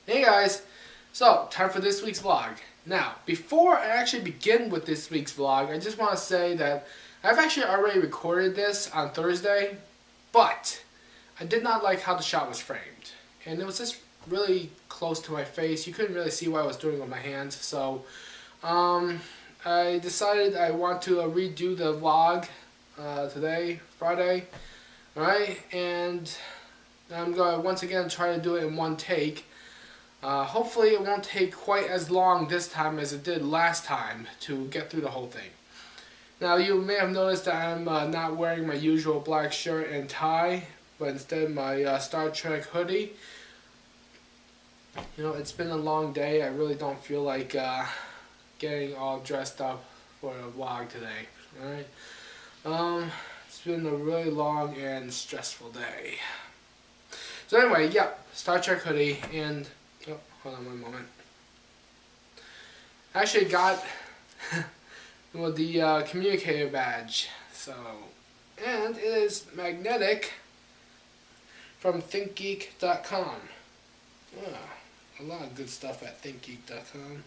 Hey guys, so time for this week's vlog. Now, before I actually begin with this week's vlog, I just want to say that I've actually already recorded this on Thursday, but I did not like how the shot was framed. And it was just really close to my face. You couldn't really see what I was doing with my hands, so I decided I want to redo the vlog today, Friday, alright? And I'm going to once again try to do it in one take. Hopefully it won't take quite as long this time as it did last time to get through the whole thing. Now you may have noticed that I'm not wearing my usual black shirt and tie, but instead my Star Trek hoodie. You know, it's been a long day. I really don't feel like getting all dressed up for a vlog today. Alright? It's been a really long and stressful day. So anyway, yeah, Star Trek hoodie and... Oh, hold on one moment. I actually got well, the communicator badge. So, and it is magnetic from ThinkGeek.com. A lot of good stuff at ThinkGeek.com.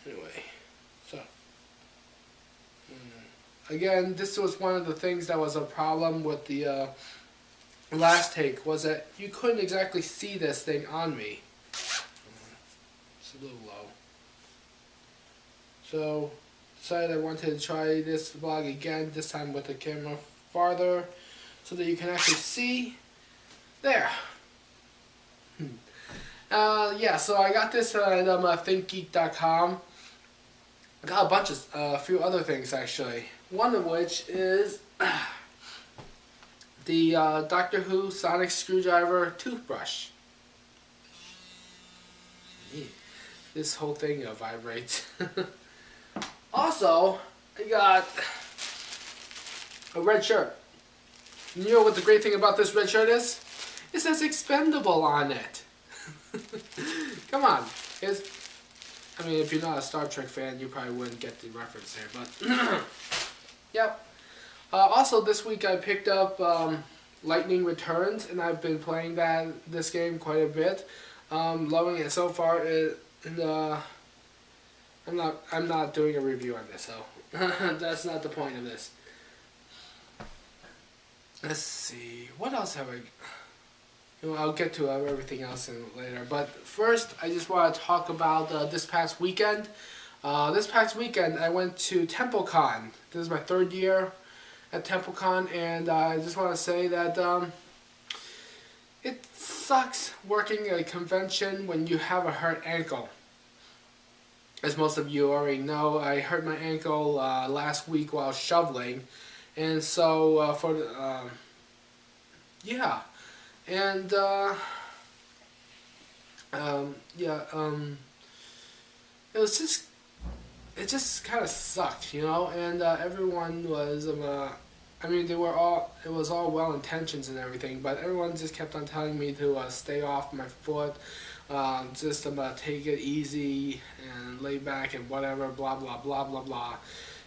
Anyway, so again, this was one of the things that was a problem with the last take, was that you couldn't exactly see this thing on me. It's a little low. So, decided I wanted to try this vlog again, this time with the camera farther, so that you can actually see. There. Yeah, so I got this at ThinkGeek.com. I got a bunch of, a few other things actually. One of which is the Doctor Who Sonic Screwdriver toothbrush. This whole thing vibrates. Also, I got a red shirt. You know what the great thing about this red shirt is? It says expendable on it. Come on. I mean, if you're not a Star Trek fan, you probably wouldn't get the reference there, but... Yep. Also, this week I picked up Lightning Returns, and I've been playing this game quite a bit. Loving it so far. I'm not doing a review on this, so that's not the point of this. Let's see, what else have I... You know, I'll get to everything else later, but first I just want to talk about this past weekend. This past weekend I went to TempleCon. This is my third year at TempleCon, and I just want to say that it sucks working a convention when you have a hurt ankle. As most of you already know, I hurt my ankle last week while shoveling, and so yeah, and it just kind of sucked, you know, and everyone was I mean, it was all well intentions and everything, but everyone just kept on telling me to stay off my foot, just take it easy and lay back and whatever, blah blah blah blah blah.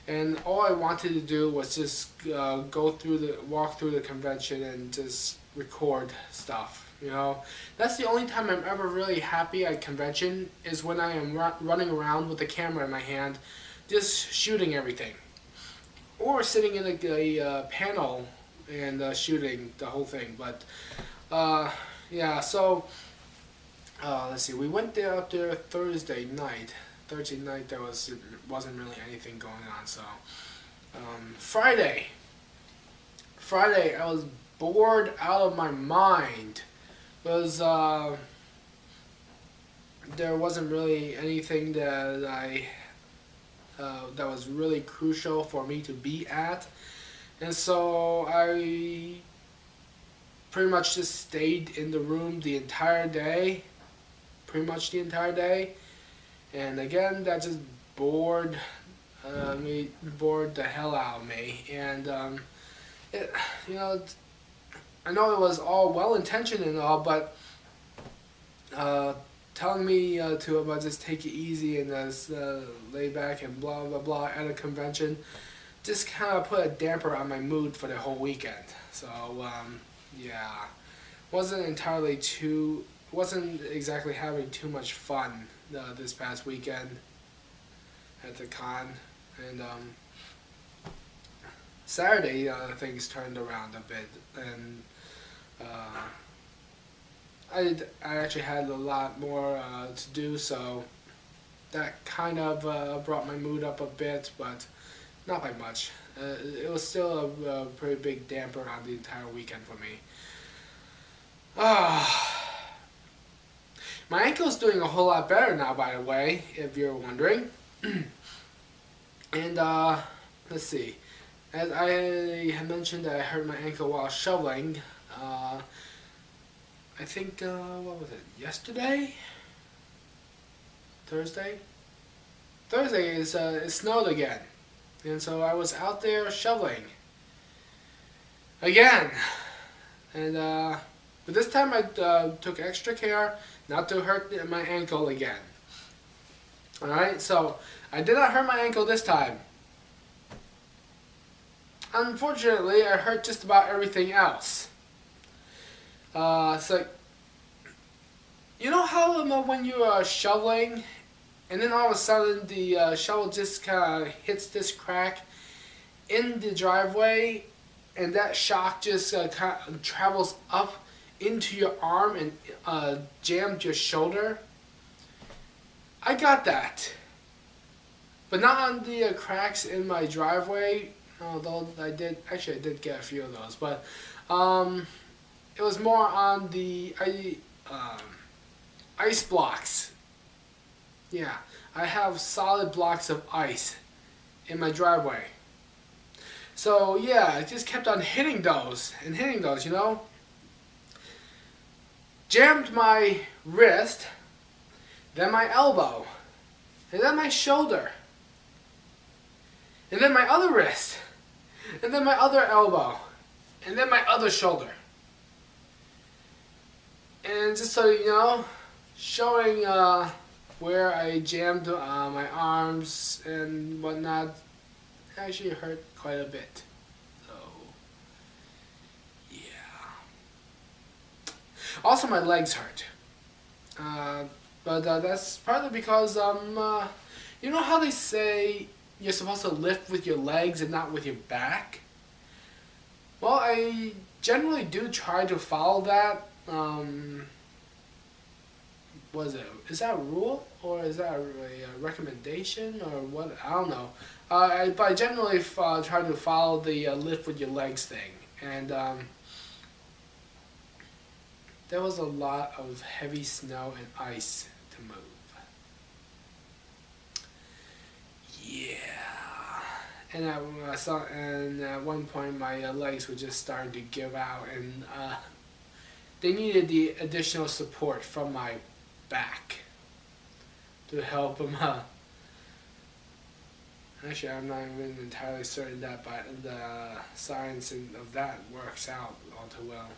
And all I wanted to do was just walk through the convention and just record stuff. You know, that's the only time I'm ever really happy at convention, is when I am running around with the camera in my hand, just shooting everything, or sitting in a panel and shooting the whole thing. But yeah, so let's see. We went up there Thursday night. Thursday night there wasn't really anything going on. So Friday I was bored out of my mind. Because there wasn't really anything that that was really crucial for me to be at, and so I pretty much just stayed in the room the entire day, and again that just bored the hell out of me, and you know. I know it was all well-intentioned and all, but telling me to just take it easy and just lay back and blah blah blah at a convention just kind of put a damper on my mood for the whole weekend. So yeah, wasn't entirely too wasn't exactly having too much fun this past weekend at the con, and Saturday things turned around a bit, and I actually had a lot more to do, so that kind of brought my mood up a bit, but not by much. It was still a pretty big damper on the entire weekend for me. My ankle's doing a whole lot better now, by the way, if you're wondering. And let's see. As I had mentioned, I hurt my ankle while shoveling. I think, what was it, yesterday? Thursday? Thursday it snowed again. And so I was out there shoveling. Again. And, but this time I took extra care not to hurt my ankle again. Alright, so I did not hurt my ankle this time. Unfortunately, I hurt just about everything else. It's like, you know how when you are shoveling, and then all of a sudden the shovel just kind of hits this crack in the driveway, and that shock just kind of travels up into your arm and jammed your shoulder? I got that. But not on the cracks in my driveway, although I did get a few of those, but it was more on the ice blocks. Yeah, I have solid blocks of ice in my driveway. So yeah, I just kept on hitting those, you know. Jammed my wrist, then my elbow, and then my shoulder, and then my other wrist, and then my other elbow, and then my other shoulder. And just so you know, showing where I jammed my arms and whatnot actually hurt quite a bit. So, yeah. Also, my legs hurt. But that's partly because, you know how they say you're supposed to lift with your legs and not with your back? Well, I generally do try to follow that. What is it? Is that a rule? Or is that a recommendation? Or what? I don't know. But I generally try to follow the lift with your legs thing. And there was a lot of heavy snow and ice to move. Yeah. And at one point my legs were just starting to give out, and they needed the additional support from my back to help them. Actually, I'm not even entirely certain that, but the science of that works out all too well.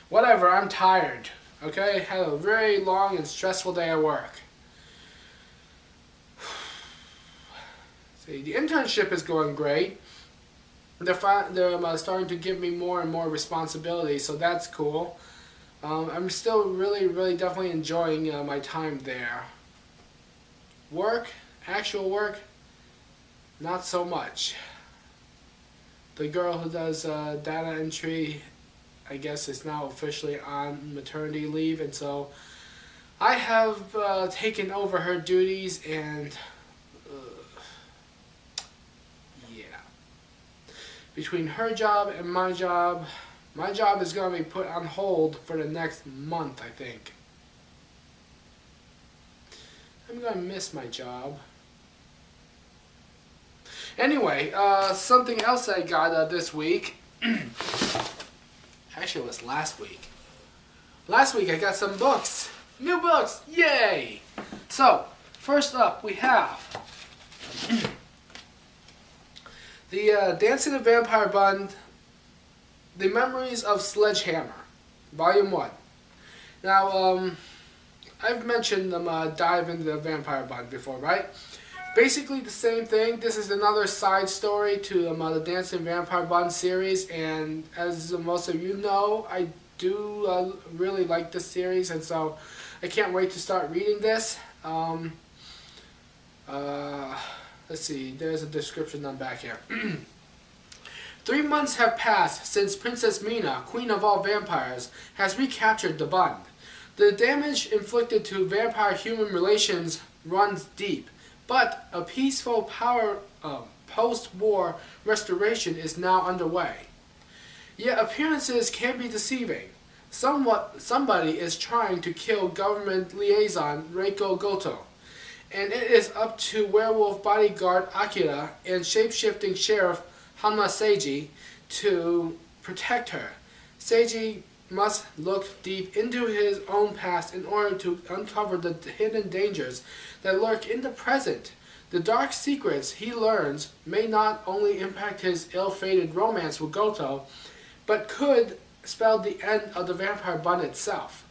Whatever, I'm tired. Okay, had a very long and stressful day at work. See, the internship is going great. They're starting to give me more and more responsibility, so that's cool. I'm still really definitely enjoying my time there. Work, actual work, not so much. The girl who does data entry, I guess, is now officially on maternity leave, and so I have taken over her duties, and yeah. Between her job and my job is going to be put on hold for the next month, I think. I'm going to miss my job. Anyway, something else I got this week. Actually, it was last week. Last week I got some books. New books! Yay! So, first up we have the Dancing the Vampire Bund, The Memories of Sledgehammer, Volume 1. Now, I've mentioned Dive into the Vampire Bund before, right? Basically the same thing. This is another side story to the Dancing Vampire Bund series, and as most of you know, I do really like this series, and so I can't wait to start reading this. Let's see, there's a description on back here. 3 months have passed since Princess Mina, queen of all vampires, has recaptured the Bund. The damage inflicted to vampire-human relations runs deep, but a peaceful post-war restoration is now underway. Yet appearances can be deceiving. Somebody is trying to kill government liaison Reiko Goto, and it is up to werewolf bodyguard Akira and shape-shifting sheriff Hanma Seiji to protect her. Seiji must look deep into his own past in order to uncover the hidden dangers that lurk in the present. The dark secrets he learns may not only impact his ill-fated romance with Goto, but could spell the end of the Vampire Bund itself.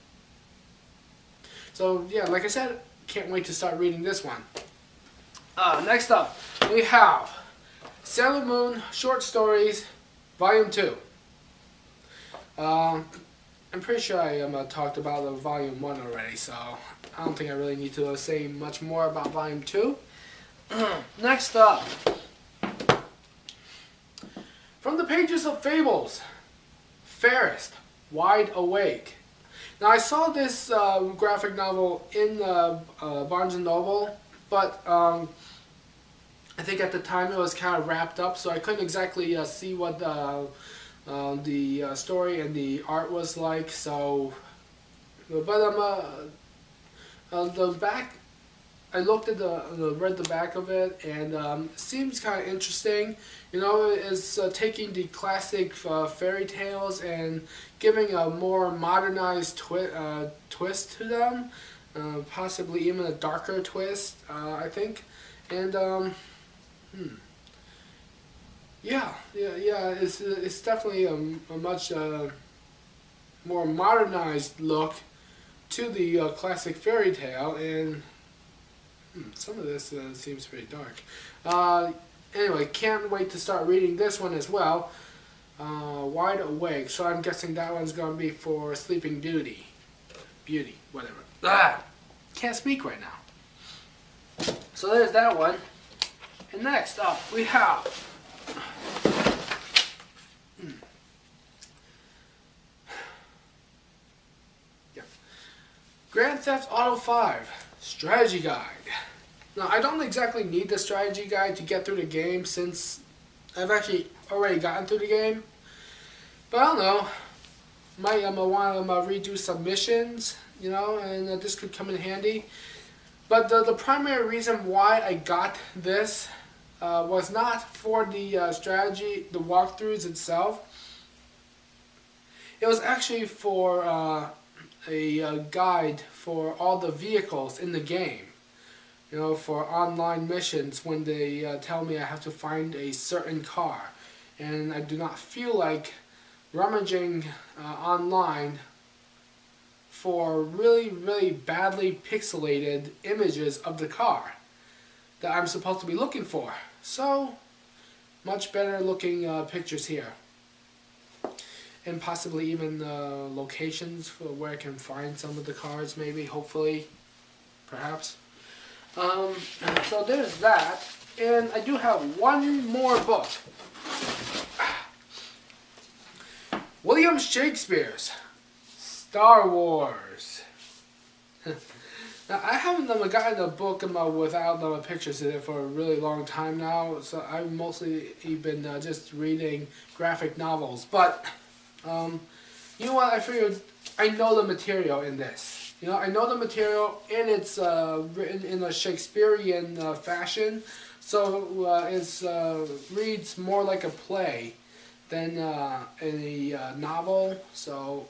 So yeah, like I said, can't wait to start reading this one. Next up, we have Sailor Moon Short Stories, Volume 2. I'm pretty sure I talked about Volume 1 already, so I don't think I really need to say much more about Volume 2. Next up, from the pages of Fables, Fairest, Wide Awake. Now I saw this graphic novel in Barnes & Noble, but I think at the time it was kind of wrapped up, so I couldn't exactly see what the story and the art was like. So, but the back, I looked at read the back of it, and it seems kind of interesting. You know, it's taking the classic fairy tales and giving a more modernized twist to them, possibly even a darker twist, I think. And yeah, it's definitely a much more modernized look to the classic fairy tale, and some of this seems pretty dark. Anyway, can't wait to start reading this one as well. Wide Awake. So I'm guessing that one's going to be for Sleeping Beauty, whatever. Can't speak right now. So there's that one. And next up, we have Grand Theft Auto 5 Strategy Guide. Now, I don't exactly need the strategy guide to get through the game, since I've actually already gotten through the game. But I don't know. Might want to redo some missions, you know, and this could come in handy. But the primary reason why I got this was not for the strategy, the walkthroughs itself. It was actually for a guide for all the vehicles in the game. You know, for online missions when they tell me I have to find a certain car. And I do not feel like rummaging online for really, really badly pixelated images of the car that I'm supposed to be looking for. So, much better looking pictures here. And possibly even locations for where I can find some of the cars, maybe, hopefully, perhaps. So there's that, and I do have one more book. William Shakespeare's Star Wars. Now, I haven't gotten a book without pictures in it for a really long time now, so I've mostly been just reading graphic novels. But, you know what, I figured I know the material in this. You know, I know the material, and it's written in a Shakespearean fashion, so it reads more like a play than a novel. So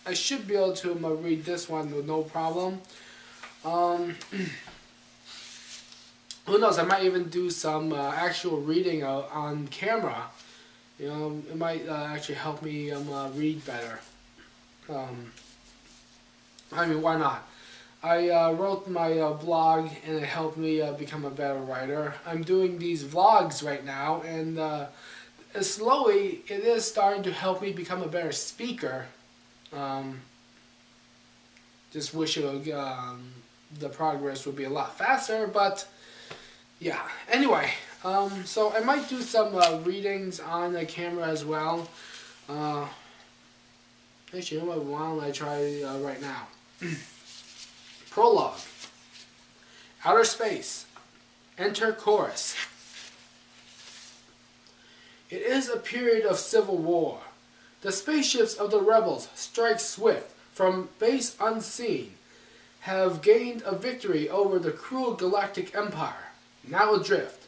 I should be able to read this one with no problem. Who knows? I might even do some actual reading on camera. You know, it might actually help me read better. I mean, why not? I wrote my blog, and it helped me become a better writer. I'm doing these vlogs right now, and slowly it is starting to help me become a better speaker Just wish it would, the progress would be a lot faster, but yeah. Anyway, so I might do some readings on the camera as well. Actually, you know what? Why don't I try right now? Prologue. Outer space. Enter chorus. It is a period of civil war. The spaceships of the rebels strike swift from base unseen, have gained a victory over the cruel galactic empire, now adrift.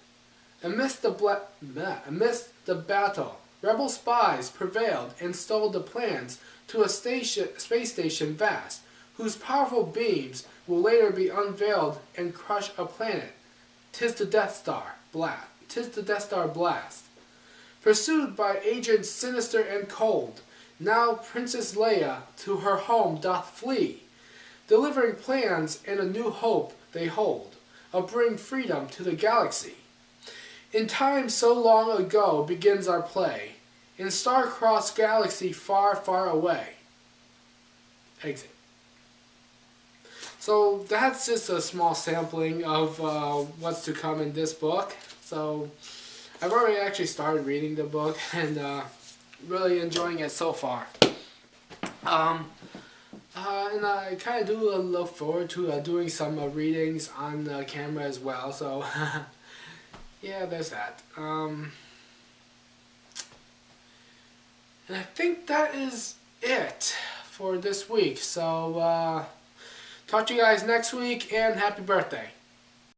Amidst the battle, rebel spies prevailed and stole the plans to a space station vast, whose powerful beams will later be unveiled and crush a planet. 'Tis the Death Star blast. 'Tis the Death Star blast. Pursued by agents sinister and cold, now Princess Leia to her home doth flee, delivering plans and a new hope they hold, of bring freedom to the galaxy. In time so long ago begins our play, in star-crossed galaxy far, far away. Exit. So that's just a small sampling of what's to come in this book. So I've already actually started reading the book and really enjoying it so far. And I kind of do look forward to doing some readings on the camera as well. So yeah, there's that. And I think that is it for this week. So talk to you guys next week, and happy birthday.